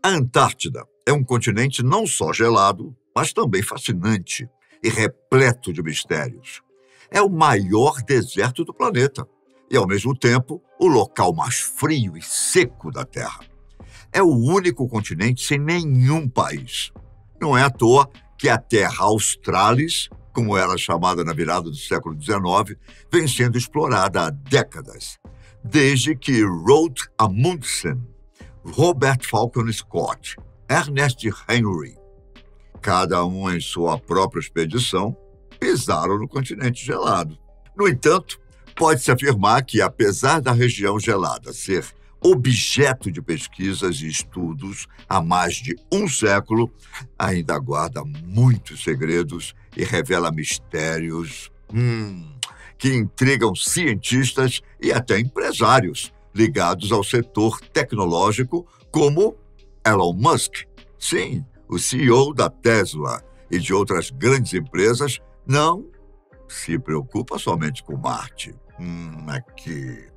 A Antártida é um continente não só gelado, mas também fascinante e repleto de mistérios. É o maior deserto do planeta e, ao mesmo tempo, o local mais frio e seco da Terra. É o único continente sem nenhum país. Não é à toa que a Terra Australis, como era chamada na virada do século XIX, vem sendo explorada há décadas, desde que Roald Amundsen, Robert Falcon Scott, Ernest Henry, cada um em sua própria expedição, pisaram no continente gelado. No entanto, pode-se afirmar que, apesar da região gelada ser objeto de pesquisas e estudos há mais de um século, ainda guarda muitos segredos e revela mistérios que intrigam cientistas e até empresários ligados ao setor tecnológico, como Elon Musk. Sim, o CEO da Tesla e de outras grandes empresas não se preocupa somente com Marte. Aqui,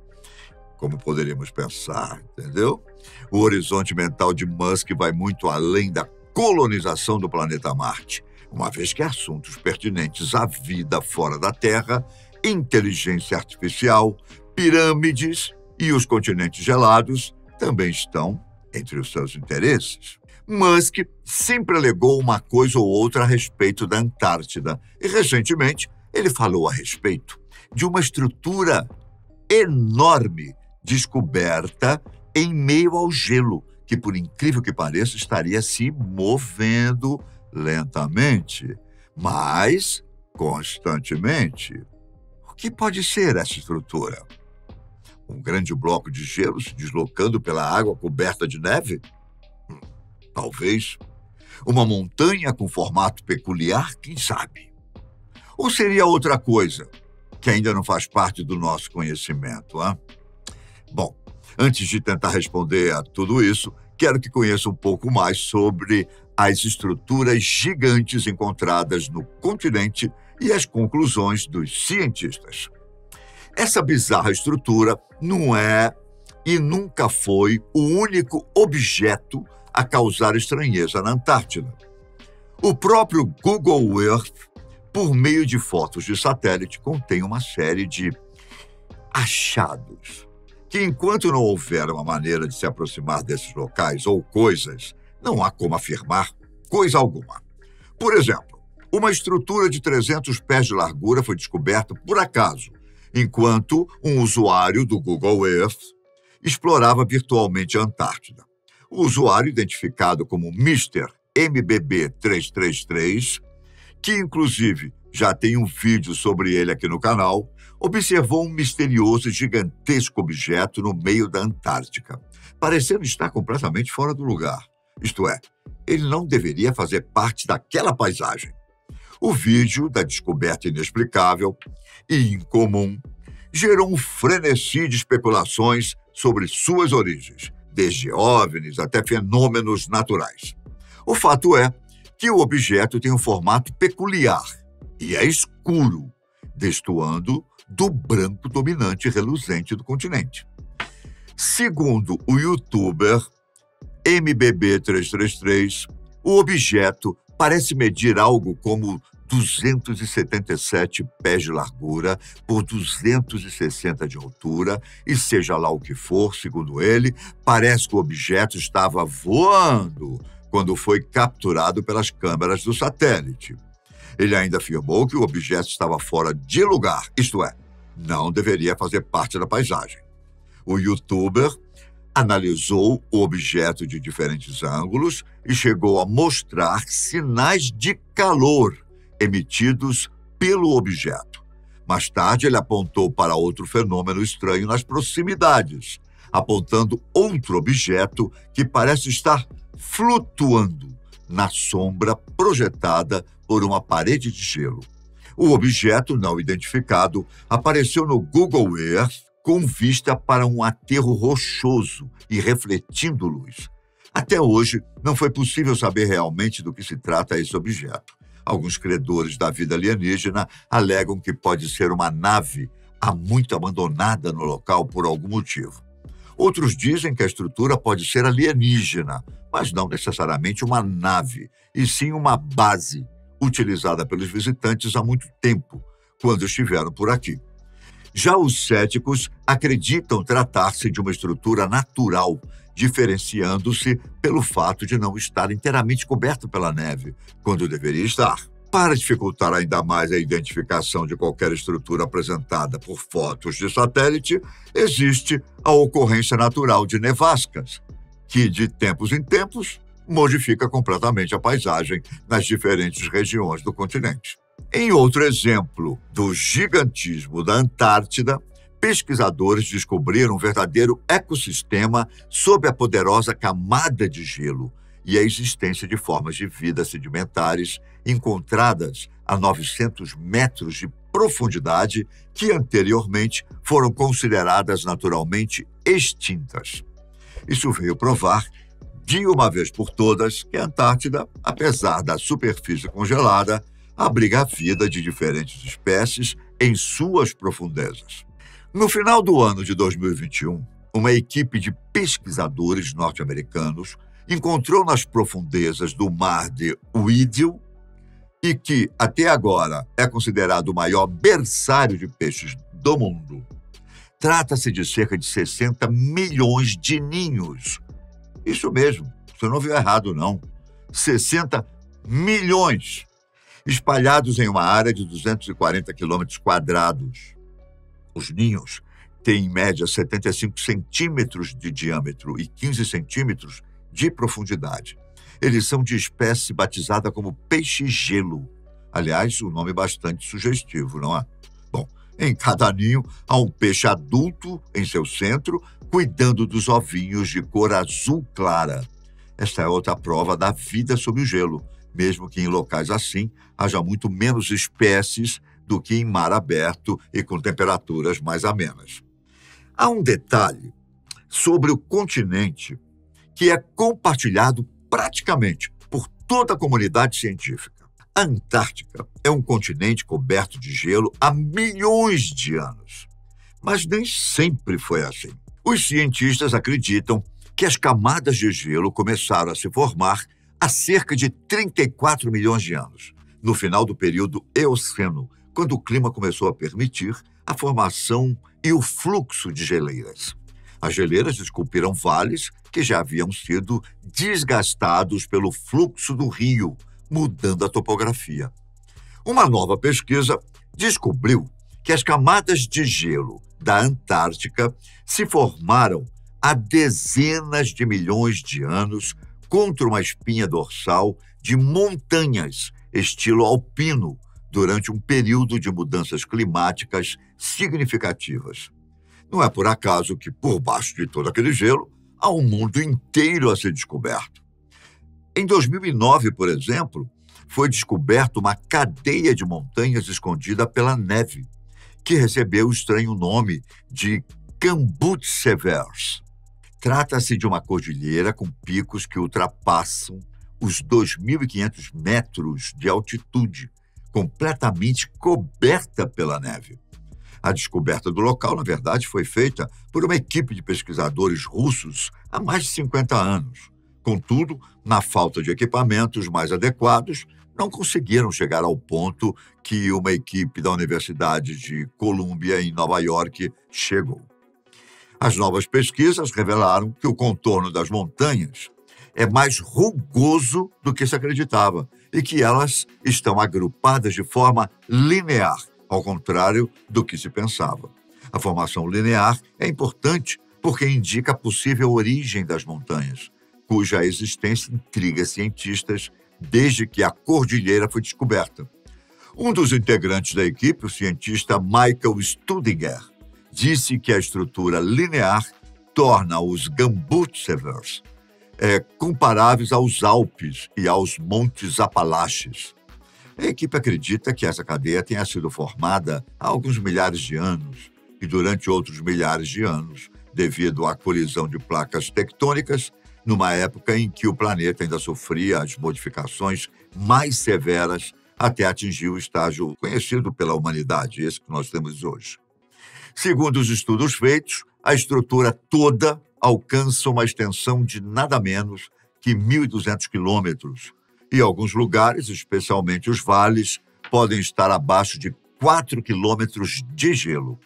como poderíamos pensar, entendeu? O horizonte mental de Musk vai muito além da colonização do planeta Marte, uma vez que assuntos pertinentes à vida fora da Terra, inteligência artificial, pirâmides e os continentes gelados também estão entre os seus interesses. Musk sempre alegou uma coisa ou outra a respeito da Antártida e, recentemente, ele falou a respeito de uma estrutura enorme descoberta em meio ao gelo, que, por incrível que pareça, estaria se movendo lentamente, mas constantemente. O que pode ser essa estrutura? Um grande bloco de gelo se deslocando pela água coberta de neve? Talvez. Uma montanha com formato peculiar, quem sabe? Ou seria outra coisa, que ainda não faz parte do nosso conhecimento, hein? Bom, antes de tentar responder a tudo isso, quero que conheça um pouco mais sobre as estruturas gigantes encontradas no continente e as conclusões dos cientistas. Essa bizarra estrutura não é e nunca foi o único objeto a causar estranheza na Antártida. O próprio Google Earth, por meio de fotos de satélite, contém uma série de achados que, enquanto não houver uma maneira de se aproximar desses locais ou coisas, não há como afirmar coisa alguma. Por exemplo, uma estrutura de 300 pés de largura foi descoberta por acaso, enquanto um usuário do Google Earth explorava virtualmente a Antártida. O usuário, identificado como Mr. MBB333, que inclusive já tem um vídeo sobre ele aqui no canal, observou um misterioso e gigantesco objeto no meio da Antártica, parecendo estar completamente fora do lugar. Isto é, ele não deveria fazer parte daquela paisagem. O vídeo da descoberta inexplicável e incomum gerou um frenesi de especulações sobre suas origens, desde OVNIs até fenômenos naturais. O fato é que o objeto tem um formato peculiar e é escuro, destoando do branco dominante e reluzente do continente. Segundo o youtuber MBB333, o objeto parece medir algo como 277 pés de largura por 260 de altura e, seja lá o que for, segundo ele, parece que o objeto estava voando quando foi capturado pelas câmeras do satélite. Ele ainda afirmou que o objeto estava fora de lugar, isto é, não deveria fazer parte da paisagem. O youtuber analisou o objeto de diferentes ângulos e chegou a mostrar sinais de calor emitidos pelo objeto. Mais tarde, ele apontou para outro fenômeno estranho nas proximidades, apontando outro objeto que parece estar flutuando na sombra projetada por uma parede de gelo. O objeto não identificado apareceu no Google Earth com vista para um aterro rochoso e refletindo luz. Até hoje, não foi possível saber realmente do que se trata esse objeto. Alguns credores da vida alienígena alegam que pode ser uma nave há muito abandonada no local por algum motivo. Outros dizem que a estrutura pode ser alienígena, mas não necessariamente uma nave, e sim uma base, utilizada pelos visitantes há muito tempo, quando estiveram por aqui. Já os céticos acreditam tratar-se de uma estrutura natural, diferenciando-se pelo fato de não estar inteiramente coberta pela neve, quando deveria estar. Para dificultar ainda mais a identificação de qualquer estrutura apresentada por fotos de satélite, existe a ocorrência natural de nevascas, que, de tempos em tempos, modifica completamente a paisagem nas diferentes regiões do continente. Em outro exemplo do gigantismo da Antártida, pesquisadores descobriram um verdadeiro ecossistema sob a poderosa camada de gelo e a existência de formas de vida sedimentares encontradas a 900 metros de profundidade que anteriormente foram consideradas naturalmente extintas. Isso veio provar, de uma vez por todas, que a Antártida, apesar da superfície congelada, abriga a vida de diferentes espécies em suas profundezas. No final do ano de 2021, uma equipe de pesquisadores norte-americanos encontrou nas profundezas do mar de Weddell, e que, até agora, é considerado o maior berçário de peixes do mundo. Trata-se de cerca de 60 milhões de ninhos. Isso mesmo, você não viu errado, não. 60 milhões, espalhados em uma área de 240 quilômetros quadrados. Os ninhos têm, em média, 75 centímetros de diâmetro e 15 centímetros de profundidade. Eles são de espécie batizada como peixe-gelo. Aliás, um nome bastante sugestivo, não é? Bom, em cada ninho há um peixe adulto em seu centro, cuidando dos ovinhos de cor azul clara. Esta é outra prova da vida sob o gelo, mesmo que em locais assim haja muito menos espécies do que em mar aberto e com temperaturas mais amenas. Há um detalhe sobre o continente que é compartilhado praticamente por toda a comunidade científica. A Antártica é um continente coberto de gelo há milhões de anos, mas nem sempre foi assim. Os cientistas acreditam que as camadas de gelo começaram a se formar há cerca de 34 milhões de anos, no final do período Eoceno, quando o clima começou a permitir a formação e o fluxo de geleiras. As geleiras esculpiram vales que já haviam sido desgastados pelo fluxo do rio, mudando a topografia. Uma nova pesquisa descobriu que as camadas de gelo da Antártica se formaram há dezenas de milhões de anos contra uma espinha dorsal de montanhas estilo alpino durante um período de mudanças climáticas significativas. Não é por acaso que, por baixo de todo aquele gelo, há um mundo inteiro a ser descoberto. Em 2009, por exemplo, foi descoberta uma cadeia de montanhas escondida pela neve, que recebeu o estranho nome de Kambutsevers. Trata-se de uma cordilheira com picos que ultrapassam os 2.500 metros de altitude, completamente coberta pela neve. A descoberta do local, na verdade, foi feita por uma equipe de pesquisadores russos há mais de 50 anos. Contudo, na falta de equipamentos mais adequados, não conseguiram chegar ao ponto que uma equipe da Universidade de Columbia, em Nova York, chegou. As novas pesquisas revelaram que o contorno das montanhas é mais rugoso do que se acreditava e que elas estão agrupadas de forma linear, ao contrário do que se pensava. A formação linear é importante porque indica a possível origem das montanhas, cuja existência intriga cientistas desde que a cordilheira foi descoberta. Um dos integrantes da equipe, o cientista Michael Studinger, disse que a estrutura linear torna os Kambutsevers comparáveis aos Alpes e aos Montes Apalaches. A equipe acredita que essa cadeia tenha sido formada há alguns milhares de anos e durante outros milhares de anos, devido à colisão de placas tectônicas, numa época em que o planeta ainda sofria as modificações mais severas até atingir o estágio conhecido pela humanidade, esse que nós temos hoje. Segundo os estudos feitos, a estrutura toda alcançam uma extensão de nada menos que 1.200 quilômetros. E alguns lugares, especialmente os vales, podem estar abaixo de 4 quilômetros de gelo.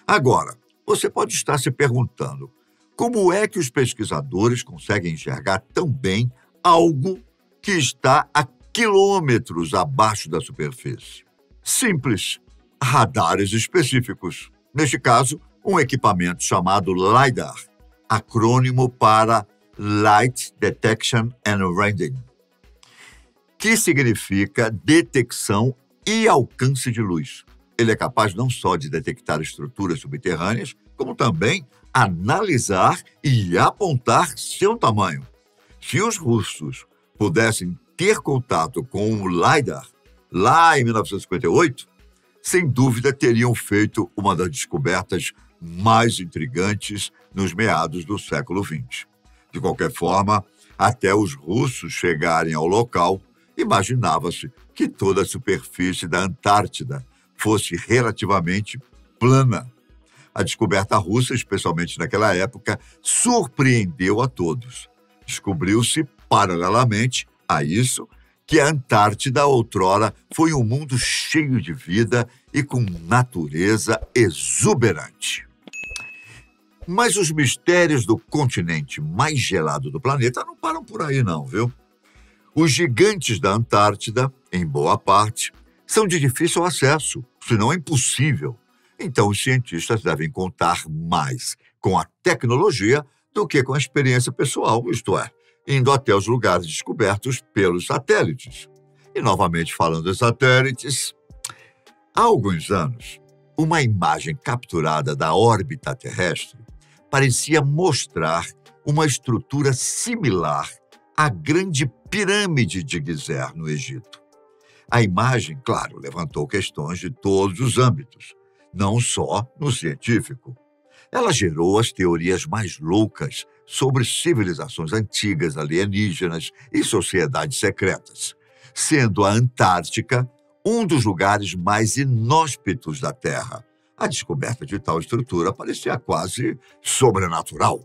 Agora, você pode estar se perguntando, como é que os pesquisadores conseguem enxergar tão bem algo que está a quilômetros abaixo da superfície? Simples, radares específicos. Neste caso, um equipamento chamado LiDAR, acrônimo para Light Detection and Rendering, que significa detecção e alcance de luz. Ele é capaz não só de detectar estruturas subterrâneas, como também analisar e apontar seu tamanho. Se os russos pudessem ter contato com o LiDAR lá em 1958, sem dúvida teriam feito uma das descobertas mais intrigantes nos meados do século XX. De qualquer forma, até os russos chegarem ao local, imaginava-se que toda a superfície da Antártida fosse relativamente plana. A descoberta russa, especialmente naquela época, surpreendeu a todos. Descobriu-se, paralelamente a isso, que a Antártida outrora foi um mundo cheio de vida e com natureza exuberante. Mas os mistérios do continente mais gelado do planeta não param por aí não, viu? Os gigantes da Antártida, em boa parte, são de difícil acesso, se não impossível. Então os cientistas devem contar mais com a tecnologia do que com a experiência pessoal, isto é, indo até os lugares descobertos pelos satélites. E, novamente falando de satélites, há alguns anos, uma imagem capturada da órbita terrestre parecia mostrar uma estrutura similar à grande pirâmide de Gizé, no Egito. A imagem, claro, levantou questões de todos os âmbitos, não só no científico. Ela gerou as teorias mais loucas sobre civilizações antigas, alienígenas e sociedades secretas, sendo a Antártica um dos lugares mais inóspitos da Terra. A descoberta de tal estrutura parecia quase sobrenatural.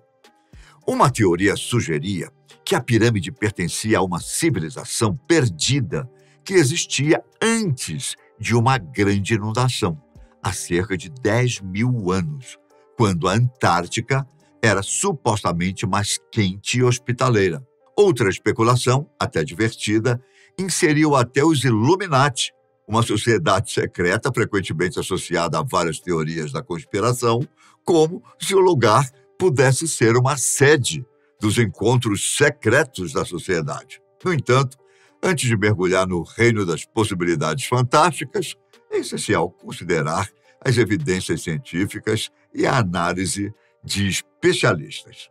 Uma teoria sugeria que a pirâmide pertencia a uma civilização perdida que existia antes de uma grande inundação, há cerca de 10.000 anos, quando a Antártica era supostamente mais quente e hospitaleira. Outra especulação, até divertida, inseriu até os Illuminati, uma sociedade secreta frequentemente associada a várias teorias da conspiração, como se o lugar pudesse ser uma sede dos encontros secretos da sociedade. No entanto, antes de mergulhar no reino das possibilidades fantásticas, é essencial considerar as evidências científicas e a análise de especialistas.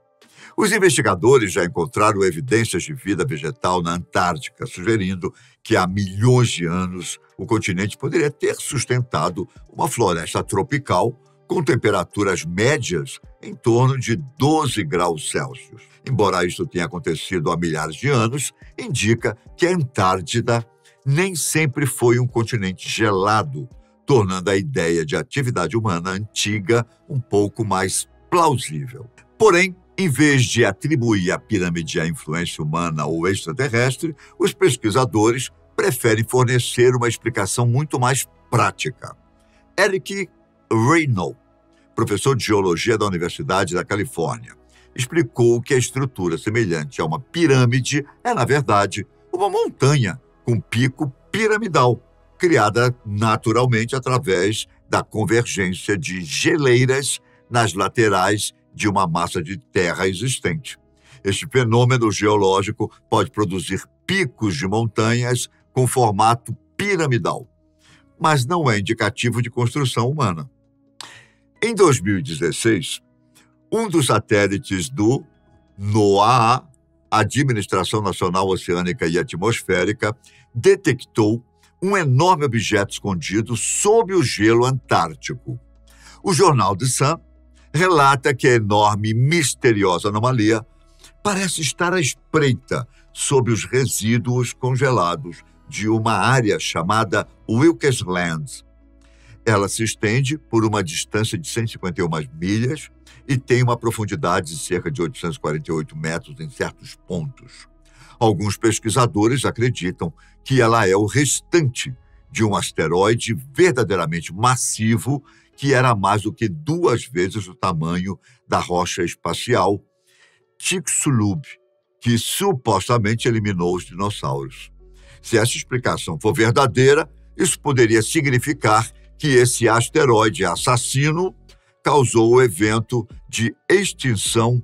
Os investigadores já encontraram evidências de vida vegetal na Antártica, sugerindo que há milhões de anos o continente poderia ter sustentado uma floresta tropical com temperaturas médias em torno de 12 graus Celsius. Embora isso tenha acontecido há milhares de anos, indica que a Antártida nem sempre foi um continente gelado, tornando a ideia de atividade humana antiga um pouco mais plausível. Porém, em vez de atribuir à pirâmide a influência humana ou extraterrestre, os pesquisadores preferem fornecer uma explicação muito mais prática. Eric Reynolds, professor de geologia da Universidade da Califórnia, explicou que a estrutura semelhante a uma pirâmide é, na verdade, uma montanha com pico piramidal, criada naturalmente através da convergência de geleiras nas laterais de uma massa de terra existente. Este fenômeno geológico pode produzir picos de montanhas com formato piramidal, mas não é indicativo de construção humana. Em 2016, um dos satélites do NOAA, Administração Nacional Oceânica e Atmosférica, detectou um enorme objeto escondido sob o gelo antártico. O jornal The Sun relata que a enorme e misteriosa anomalia parece estar à espreita sob os resíduos congelados de uma área chamada Wilkes Land. Ela se estende por uma distância de 151 milhas e tem uma profundidade de cerca de 848 metros em certos pontos. Alguns pesquisadores acreditam que ela é o restante de um asteroide verdadeiramente massivo que era mais do que 2 vezes o tamanho da rocha espacial Chicxulub, que supostamente eliminou os dinossauros. Se essa explicação for verdadeira, isso poderia significar que esse asteroide assassino causou o evento de extinção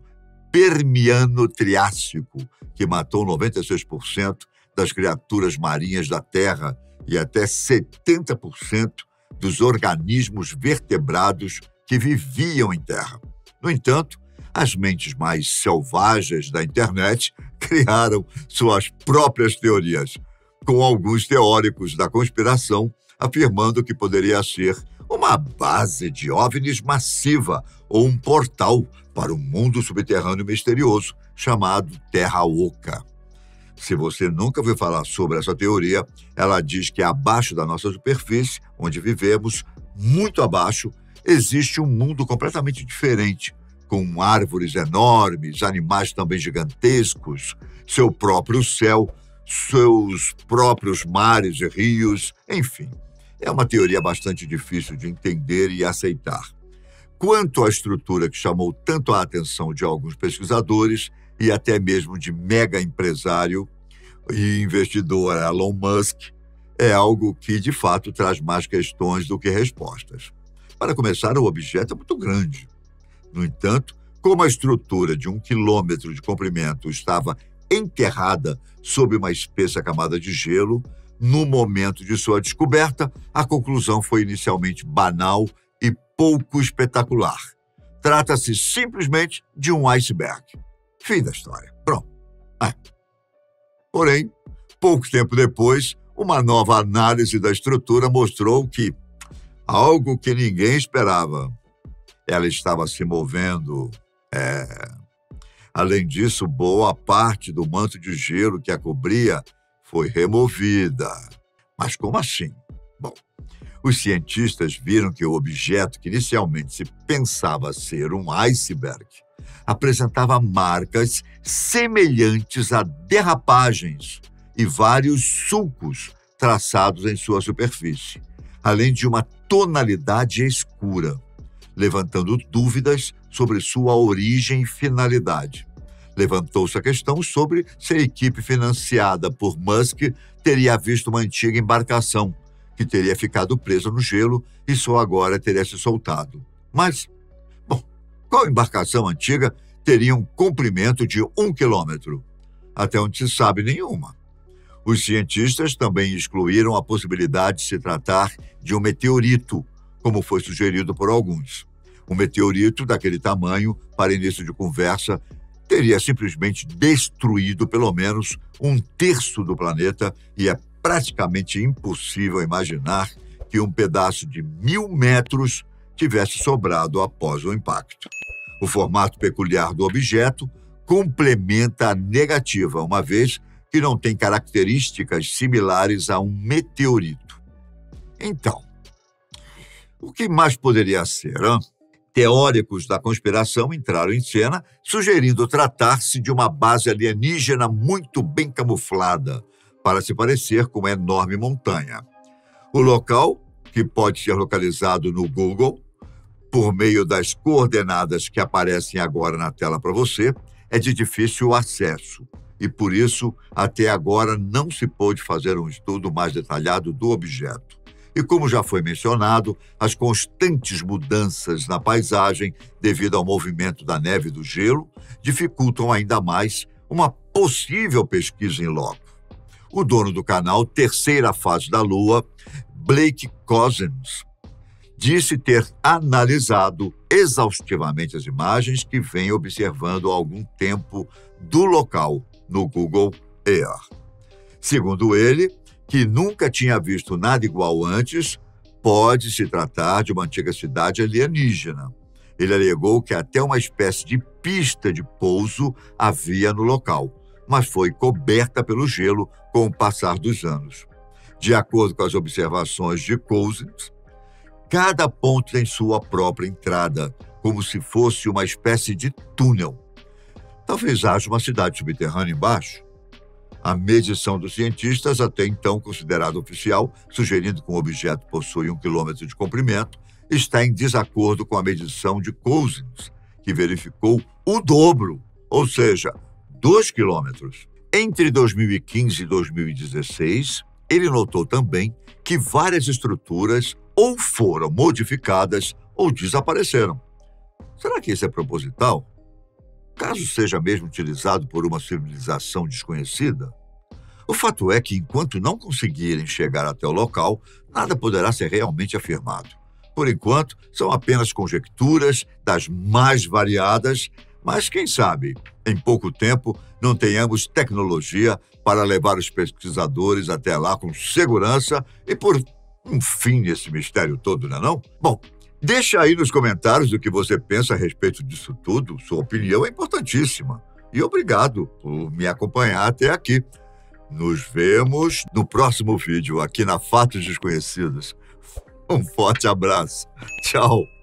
Permiano-Triássico, que matou 96% das criaturas marinhas da Terra e até 70% dos organismos vertebrados que viviam em terra. No entanto, as mentes mais selvagens da internet criaram suas próprias teorias, com alguns teóricos da conspiração afirmando que poderia ser uma base de OVNIs massiva ou um portal para um mundo subterrâneo misterioso chamado Terra Oca. Se você nunca ouviu falar sobre essa teoria, ela diz que abaixo da nossa superfície, onde vivemos, muito abaixo, existe um mundo completamente diferente, com árvores enormes, animais também gigantescos, seu próprio céu, seus próprios mares e rios, enfim. É uma teoria bastante difícil de entender e aceitar. Quanto à estrutura que chamou tanto a atenção de alguns pesquisadores e até mesmo de mega empresário e investidor Elon Musk, é algo que, de fato, traz mais questões do que respostas. Para começar, o objeto é muito grande. No entanto, como a estrutura de 1 quilômetro de comprimento estava enterrada sob uma espessa camada de gelo, no momento de sua descoberta, a conclusão foi inicialmente banal e pouco espetacular. Trata-se simplesmente de um iceberg. Fim da história. Pronto. Porém, pouco tempo depois, uma nova análise da estrutura mostrou que algo que ninguém esperava. Ela estava se movendo. Além disso, boa parte do manto de gelo que a cobria foi removida. Mas como assim? Bom, os cientistas viram que o objeto que inicialmente se pensava ser um iceberg apresentava marcas semelhantes a derrapagens e vários sulcos traçados em sua superfície, além de uma tonalidade escura, levantando dúvidas sobre sua origem e finalidade. Levantou-se a questão sobre se a equipe financiada por Musk teria visto uma antiga embarcação que teria ficado presa no gelo e só agora teria se soltado. Mas, qual embarcação antiga teria um comprimento de 1 quilômetro? Até onde se sabe, nenhuma. Os cientistas também excluíram a possibilidade de se tratar de um meteorito, como foi sugerido por alguns. Um meteorito daquele tamanho, para início de conversa, teria simplesmente destruído pelo menos 1/3 do planeta e é praticamente impossível imaginar que um pedaço de 1.000 metros tivesse sobrado após o impacto. O formato peculiar do objeto complementa a negativa, uma vez que não tem características similares a um meteorito. Então, o que mais poderia ser, hein? Teóricos da conspiração entraram em cena, sugerindo tratar-se de uma base alienígena muito bem camuflada, para se parecer com uma enorme montanha. O local, que pode ser localizado no Google, por meio das coordenadas que aparecem agora na tela para você, é de difícil acesso. E por isso, até agora, não se pôde fazer um estudo mais detalhado do objeto. E como já foi mencionado, as constantes mudanças na paisagem devido ao movimento da neve e do gelo dificultam ainda mais uma possível pesquisa em loco. O dono do canal Terceira Fase da Lua, Blake Cousins, disse ter analisado exaustivamente as imagens que vem observando há algum tempo do local no Google Earth. Segundo ele, que nunca tinha visto nada igual antes, pode se tratar de uma antiga cidade alienígena. Ele alegou que até uma espécie de pista de pouso havia no local, mas foi coberta pelo gelo com o passar dos anos. De acordo com as observações de Cousins, Cada ponto tem sua própria entrada, como se fosse uma espécie de túnel. Talvez haja uma cidade subterrânea embaixo. A medição dos cientistas, até então considerada oficial, sugerindo que um objeto possui 1 quilômetro de comprimento, está em desacordo com a medição de Cousins, que verificou o dobro, ou seja, 2 quilômetros. Entre 2015 e 2016, ele notou também que várias estruturas ou foram modificadas ou desapareceram. Será que isso é proposital? Caso seja mesmo utilizado por uma civilização desconhecida? O fato é que, enquanto não conseguirem chegar até o local, nada poderá ser realmente afirmado. Por enquanto, são apenas conjecturas das mais variadas, mas quem sabe, em pouco tempo, não tenhamos tecnologia para levar os pesquisadores até lá com segurança e por um fim nesse mistério todo, não é não? Bom, deixa aí nos comentários o que você pensa a respeito disso tudo. Sua opinião é importantíssima. E obrigado por me acompanhar até aqui. Nos vemos no próximo vídeo aqui na Fatos Desconhecidos. Um forte abraço. Tchau.